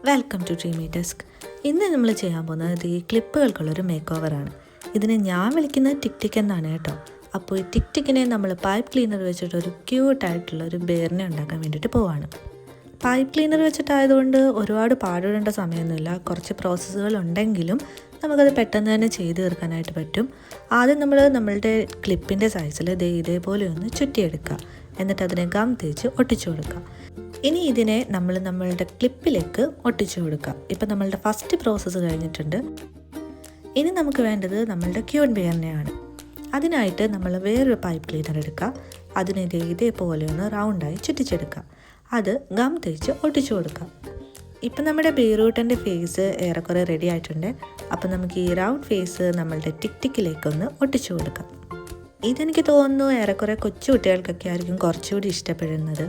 Welcome to dreamy desk. ഇന്ന് നമ്മൾ ചെയ്യാൻ പോകുന്നത് ഈ ക്ലിപ്പുകൾക്കുള്ളൊരു മേക്ക് ഓവറാണ്. ഇതിനെ ഞാൻ വിളിക്കുന്നത് ടിക് ടിക് എന്നാണ് കേട്ടോ. അപ്പോൾ ഈ ടിക് ടിക്കിനെ നമ്മൾ പൈപ്പ് ക്ലീനർ വെച്ചിട്ട് ഒരു ക്യൂട്ടായിട്ടുള്ള ഒരു ബെയറിനെ ഉണ്ടാക്കാൻ വേണ്ടിയിട്ട് പോവാണ്. പൈപ്പ് ക്ലീനർ വെച്ചിട്ടായതുകൊണ്ട് ഒരുപാട് പാടുപെടേണ്ട സമയമൊന്നുമില്ല. കുറച്ച് പ്രോസസ്സുകൾ ഉണ്ടെങ്കിലും നമുക്കത് പെട്ടെന്ന് തന്നെ ചെയ്ത് തീർക്കാനായിട്ട് പറ്റും. ആദ്യം നമ്മളുടെ ക്ലിപ്പിൻ്റെ സൈസിൽ ഇതേപോലെ ഒന്ന് ചുറ്റിയെടുക്കുക. എന്നിട്ട് അതിനെ ഗം തേച്ച് ഒട്ടിച്ചു കൊടുക്കുക. ഇനി ഇതിനെ നമ്മളുടെ ക്ലിപ്പിലേക്ക് ഒട്ടിച്ചു കൊടുക്കുക. ഇപ്പം നമ്മളുടെ ഫസ്റ്റ് പ്രോസസ്സ് കഴിഞ്ഞിട്ടുണ്ട്. ഇനി നമുക്ക് വേണ്ടത് നമ്മളുടെ ക്യൂൺ ബെയറിനെയാണ്. അതിനായിട്ട് നമ്മൾ വേറൊരു പൈപ്പ് ക്ലീനർ എടുക്കുക. അതിനെ ഇതേപോലെ ഒന്ന് റൗണ്ടായി ചുറ്റിച്ചെടുക്കുക. അത് ഗം തേച്ച് ഒട്ടിച്ചു കൊടുക്കുക. ഇപ്പം നമ്മുടെ ബീറ്റ്റൂട്ടിൻ്റെ ഫേസ് ഏറെക്കുറെ റെഡി ആയിട്ടുണ്ട്. അപ്പം നമുക്ക് ഈ റൗണ്ട് ഫേസ് നമ്മളുടെ ടിക് ടിക്കിലേക്കൊന്ന് ഒട്ടിച്ചു കൊടുക്കാം. ഇതെനിക്ക് തോന്നുന്നു ഏറെക്കുറെ കൊച്ചു കുട്ടികൾക്കൊക്കെ ആയിരിക്കും കുറച്ചുകൂടി ഇഷ്ടപ്പെടുന്നത്.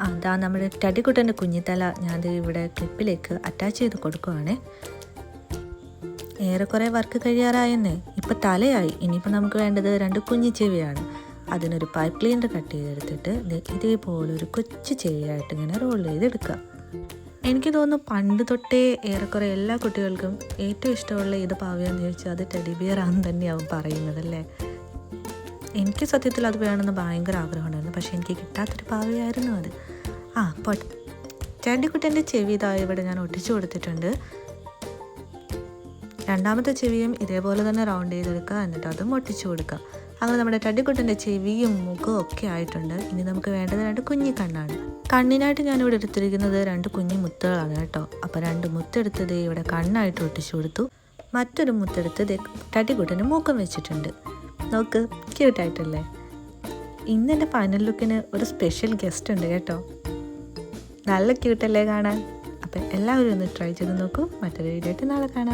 അതാ നമ്മുടെ ടടിക്കുട്ടൻ്റെ കുഞ്ഞിത്തല ഞാൻ ഇവിടെ ക്ലിപ്പിലേക്ക് അറ്റാച്ച് ചെയ്ത് കൊടുക്കുവാണേ. ഏറെക്കുറെ വർക്ക് കഴിയാറായെന്നേ. ഇപ്പം തലയായി. ഇനിയിപ്പോൾ നമുക്ക് വേണ്ടത് 2 കുഞ്ഞി ചെവിയാണ്. അതിനൊരു പൈപ്പ് ക്ലീനർ കട്ട് ചെയ്തെടുത്തിട്ട് ഇതേപോലെ ഒരു കൊച്ചു ചെവിയായിട്ട് ഇങ്ങനെ റോൾ ചെയ്തെടുക്കുക. എനിക്ക് തോന്നുന്നു പണ്ട് തൊട്ടേ ഏറെക്കുറെ എല്ലാ കുട്ടികൾക്കും ഏറ്റവും ഇഷ്ടമുള്ള ഏത് പാവയാന്ന് ചോദിച്ചാൽ അത് ടെഡി ബിയർ ആണെന്ന് തന്നെയാവും പറയുന്നതല്ലേ. എനിക്ക് സത്യത്തിൽ അത് വേണമെന്ന് ഭയങ്കര ആഗ്രഹമുണ്ടായിരുന്നു. പക്ഷേ എനിക്ക് കിട്ടാത്തൊരു പാവയായിരുന്നു അത്. ടടിക്കുട്ടൻ്റെ ചെവി ഇതാ ഇവിടെ ഞാൻ ഒട്ടിച്ചു കൊടുത്തിട്ടുണ്ട്. രണ്ടാമത്തെ ചെവിയും ഇതേപോലെ തന്നെ റൗണ്ട് ചെയ്തെടുക്കുക. എന്നിട്ട് അതും ഒട്ടിച്ചു കൊടുക്കുക. അങ്ങനെ നമ്മുടെ ടടിക്കുട്ടൻ്റെ ചെവിയും മുഖവും ഒക്കെ ആയിട്ടുണ്ട്. ഇനി നമുക്ക് വേണ്ടത് 2 കുഞ്ഞി കണ്ണാണ്. കണ്ണിനായിട്ട് ഞാനിവിടെ എടുത്തിരിക്കുന്നത് 2 കുഞ്ഞി മുത്തുകളാണ് കേട്ടോ. അപ്പോൾ 2 മുത്തെടുത്തത് ഇവിടെ കണ്ണായിട്ട് ഒട്ടിച്ചു കൊടുത്തു. മറ്റൊരു മുത്തെടുത്ത് ടടിക്കുട്ടന് മൂക്കം വെച്ചിട്ടുണ്ട്. നോക്ക്, ക്യൂട്ടായിട്ടല്ലേ. ഇന്ന് എൻ്റെ ഫൈനൽ ലുക്കിന് ഒരു സ്പെഷ്യൽ ഗസ്റ്റ് ഉണ്ട് കേട്ടോ. നല്ല ക്യൂട്ടല്ലേ കാണാൻ. അപ്പം എല്ലാവരും ഒന്ന് ട്രൈ ചെയ്ത് നോക്കൂ. മറ്റൊരു വീഡിയോ ആയിട്ട് നാളെ കാണാം.